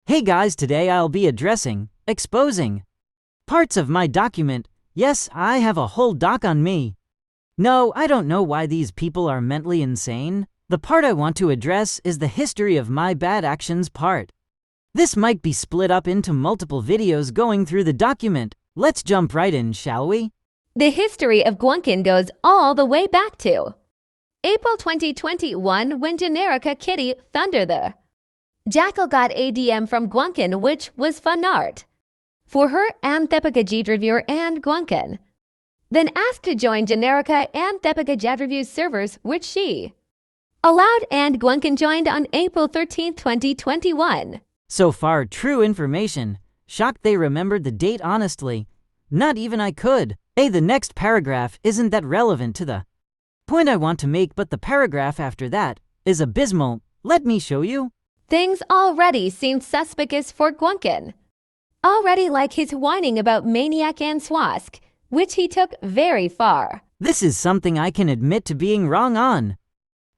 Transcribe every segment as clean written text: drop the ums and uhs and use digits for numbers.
Hey guys, today I'll be exposing parts of my document. Yes, I have a whole doc on me. No, I don't know why these people are mentally insane. The part I want to address is the history of my bad actions part. This might be split up into multiple videos going through the document. Let's jump right in, shall we? The history of gwuncan goes all the way back to April 2021 when Generica Kitty Thunder the Jackal got a DM from gwuncan, which was fun art for her and Thepika reviewer and gwuncan. Then asked to join Generica and Thepika Review's servers, which she allowed, and gwuncan joined on April 13, 2021. So far, true information. Shocked they remembered the date honestly. Not even I could. The next paragraph isn't that relevant to the point I want to make, but the paragraph after that is abysmal. Let me show you. Things already seemed suspicious for gwuncan. Already like his whining about Maniac and Swask, which he took very far. This is something I can admit to being wrong on.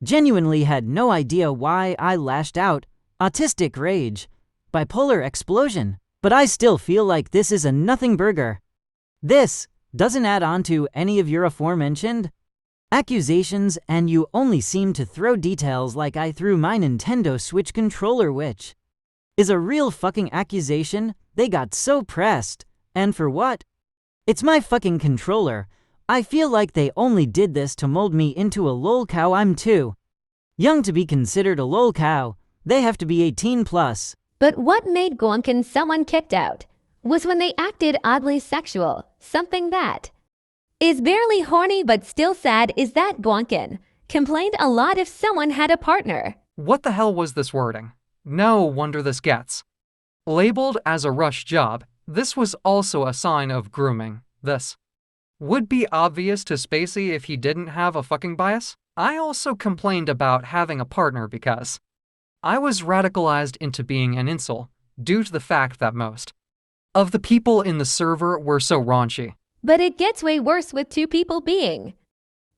Genuinely had no idea why I lashed out. Autistic rage. Bipolar explosion. But I still feel like this is a nothing burger. This doesn't add on to any of your aforementioned accusations, and you only seem to throw details like I threw my Nintendo Switch controller, which is a real fucking accusation. They got so pressed. And for what? It's my fucking controller. I feel like they only did this to mold me into a lol cow. I'm too young to be considered a lol cow. They have to be 18 plus. But what made gwuncan someone kicked out was when they acted oddly sexual. Something that is barely horny but still sad is that gwuncan complained a lot if someone had a partner. What the hell was this wording? No wonder this gets labeled as a rush job. This was also a sign of grooming. This would be obvious to Spacey if he didn't have a fucking bias. I also complained about having a partner because I was radicalized into being an incel due to the fact that most of the people in the server were so raunchy. But it gets way worse with two people being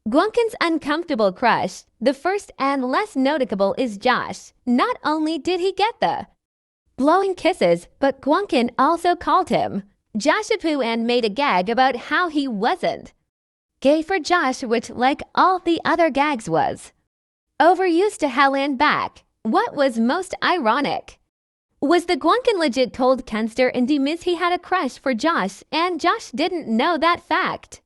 gwuncan's uncomfortable crush. The first and less noticeable is Josh. Not only did he get the blowing kisses, but gwuncan also called him Joshapoo and made a gag about how he wasn't gay for Josh, which, like all the other gags, was overused to hell and back. What was most ironic was the gwuncan legit told Kenster and Demiz he had a crush for Josh, and Josh didn't know that fact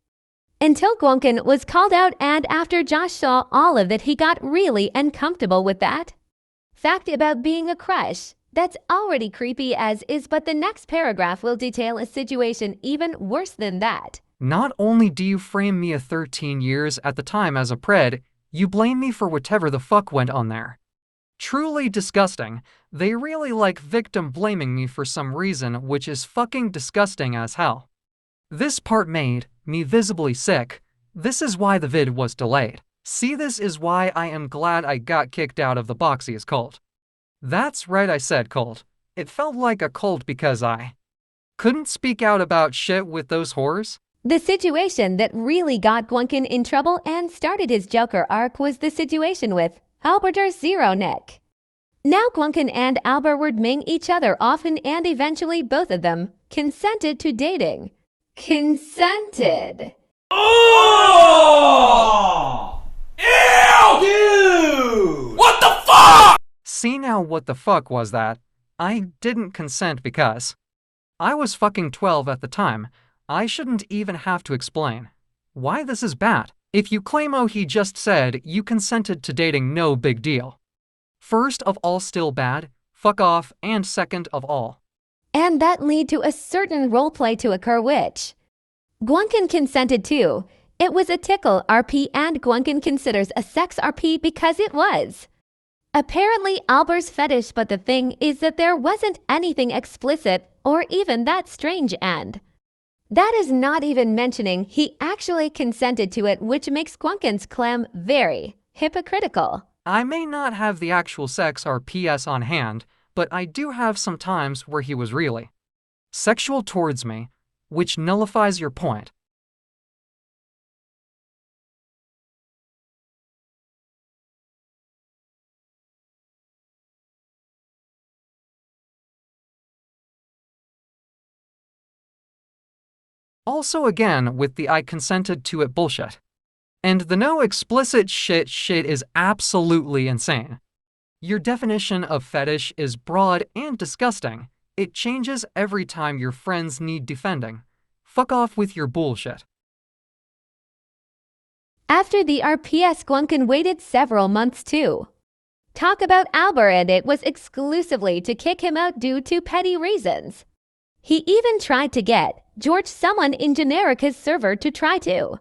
until gwuncan was called out, and after Josh saw all of that, he got really uncomfortable with that fact about being a crush. That's already creepy as is, but the next paragraph will detail a situation even worse than that. Not only do you frame me a 13 years at the time as a pred, you blame me for whatever the fuck went on there. Truly disgusting. They really like victim blaming me for some reason, which is fucking disgusting as hell. This part made me visibly sick. This is why the vid was delayed. See, this is why I am glad I got kicked out of the Boxies cult. That's right, I said cult. It felt like a cult because I couldn't speak out about shit with those whores. The situation that really got gwuncan in trouble and started his Joker arc was the situation with Alberter Zero Nick. Now gwuncan and Albert were ming each other often, and eventually both of them consented to dating. Consented. Oh! Ew! Dude! What the fuck? See, now what the fuck was that? I didn't consent because I was fucking 12 at the time. I shouldn't even have to explain why this is bad. If you claim, oh, he just said you consented to dating, no big deal. First of all, still bad, fuck off, and second of all. And that lead to a certain roleplay to occur, which gwuncan consented to. It was a tickle RP, and gwuncan considers a sex RP because it was apparently Albert's fetish, but the thing is that there wasn't anything explicit or even that strange, and that is not even mentioning he actually consented to it, which makes gwuncan's claim very hypocritical. I may not have the actual sex or PS on hand, but I do have some times where he was really sexual towards me, which nullifies your point. Also again with the I consented to it bullshit. And the no explicit shit is absolutely insane. Your definition of fetish is broad and disgusting. It changes every time your friends need defending. Fuck off with your bullshit. After the RPS, gwuncan waited several months too. Talk about Albert, and it was exclusively to kick him out due to petty reasons. He even tried to get George someone in Generica's server to try to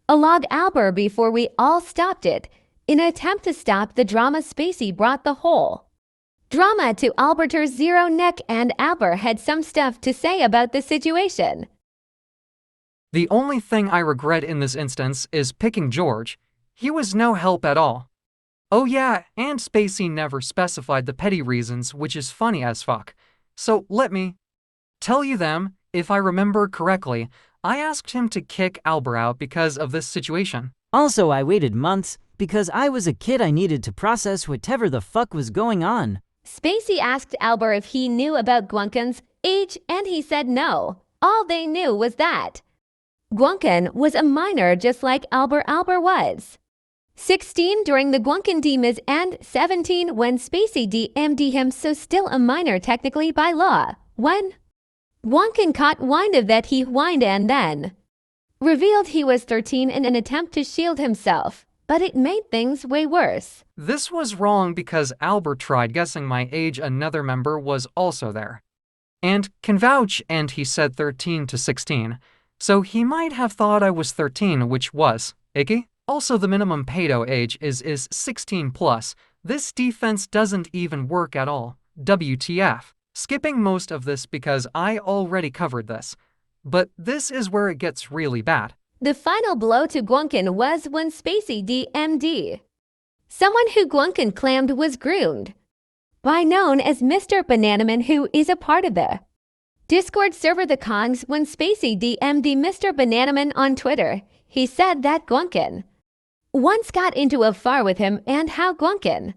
log Albert before we all stopped it, in an attempt to stop the drama Spacey brought the whole drama to Alberter's zero neck, and Albert had some stuff to say about the situation. The only thing I regret in this instance is picking George. He was no help at all. Oh yeah, and Spacey never specified the petty reasons, which is funny as fuck. So let me tell you them. If I remember correctly, I asked him to kick Albert out because of this situation. Also, I waited months because I was a kid. I needed to process whatever the fuck was going on. Spacey asked Albert if he knew about Gwuncan's age, and he said no. All they knew was that Gwuncan was a minor, just like Albert was 16 during the Gwuncan DMs and 17 when Spacey DM'd him, so still a minor technically by law. When Gwuncan caught wind of that, he whined and then revealed he was 13 in an attempt to shield himself, but it made things way worse. This was wrong because Albert tried guessing my age. Another member was also there and can vouch, and he said 13 to 16. So he might have thought I was 13, which was icky. Also, the minimum pedo age is 16 plus. This defense doesn't even work at all. WTF. Skipping most of this because I already covered this. But this is where it gets really bad. The final blow to Gwuncan was when Spacey DM'd someone who Gwuncan claimed was groomed by known as Mr. Bananaman, who is a part of the Discord server The Kongs. When Spacey DM'd Mr. Bananaman on Twitter, he said that Gwuncan once got into a far with him and how Gwuncan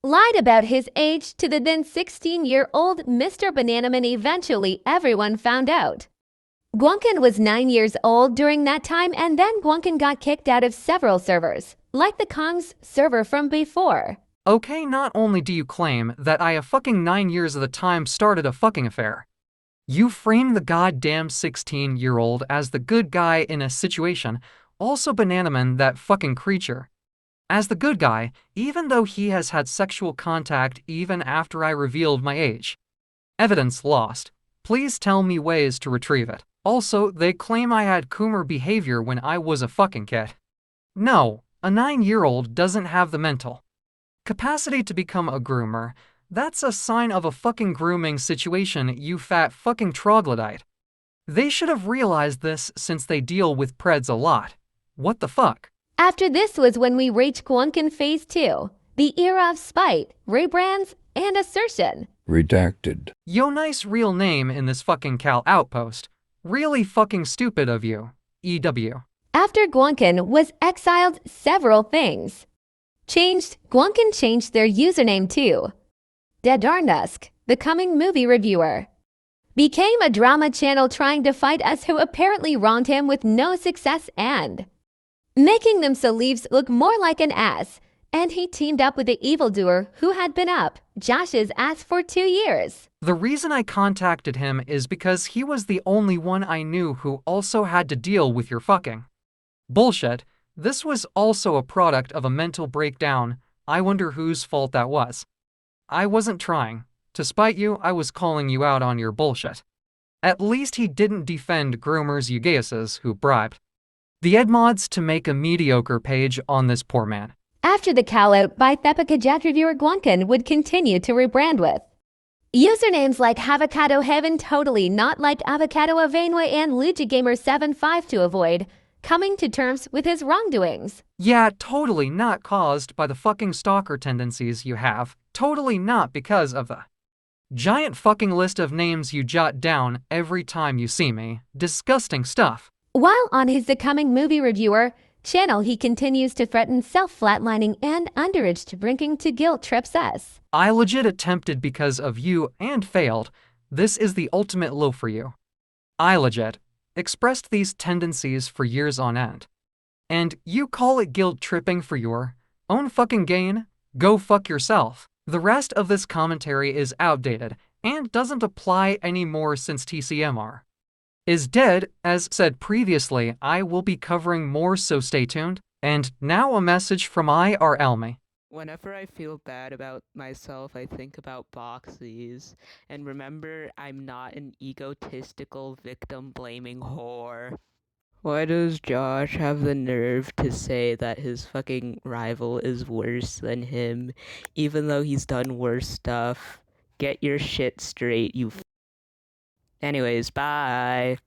lied about his age to the then 16-year-old Mr. Bananaman. Eventually, everyone found out Gwuncan was 9 years old during that time, and then Gwuncan got kicked out of several servers, like the Kongs server from before. Okay, not only do you claim that I have fucking 9 years of the time started a fucking affair, you frame the goddamn 16-year-old as the good guy in a situation, also Bananaman, that fucking creature, as the good guy, even though he has had sexual contact even after I revealed my age. Evidence lost. Please tell me ways to retrieve it. Also, they claim I had Coomer behavior when I was a fucking kid. No, a 9-year-old doesn't have the mental capacity to become a groomer. That's a sign of a fucking grooming situation, you fat fucking troglodyte. They should have realized this since they deal with preds a lot. What the fuck? After this was when we reached Gwuncan Phase 2, the era of spite, rebrands, and assertion. Redacted. Yo, nice real name in this fucking Cal outpost. Really fucking stupid of you, EW. After Gwuncan was exiled, several things changed. Gwuncan changed their username to Dedarnusk, the coming movie reviewer, became a drama channel trying to fight us, who apparently wronged him with no success and making themselves look more like an ass, and he teamed up with the evildoer who had been up Josh's ass for 2 years. The reason I contacted him is because he was the only one I knew who also had to deal with your fucking bullshit. This was also a product of a mental breakdown. I wonder whose fault that was. I wasn't trying to spite you, I was calling you out on your bullshit. At least he didn't defend groomers you gayses who bribed the edmods to make a mediocre page on this poor man. After the call-out by Thepika Jet reviewer, Gwuncan would continue to rebrand with usernames like Avocado Heaven, totally not like Avocado Avanway, and LuigiGamer75 to avoid coming to terms with his wrongdoings. Yeah, totally not caused by the fucking stalker tendencies you have. Totally not because of the giant fucking list of names you jot down every time you see me. Disgusting stuff. While on his The Coming Movie Reviewer channel, he continues to threaten self-flatlining and underage to bringing to guilt trips us. I legit attempted because of you and failed. This is the ultimate low for you. I legit expressed these tendencies for years on end. And you call it guilt tripping for your own fucking gain? Go fuck yourself. The rest of this commentary is outdated and doesn't apply anymore since TCMR is dead. As said previously, I will be covering more, so stay tuned. And now a message from IRLme. Whenever I feel bad about myself, I think about boxies. And remember, I'm not an egotistical victim-blaming whore. Why does Josh have the nerve to say that his fucking rival is worse than him, even though he's done worse stuff? Get your shit straight, you Anyways, bye!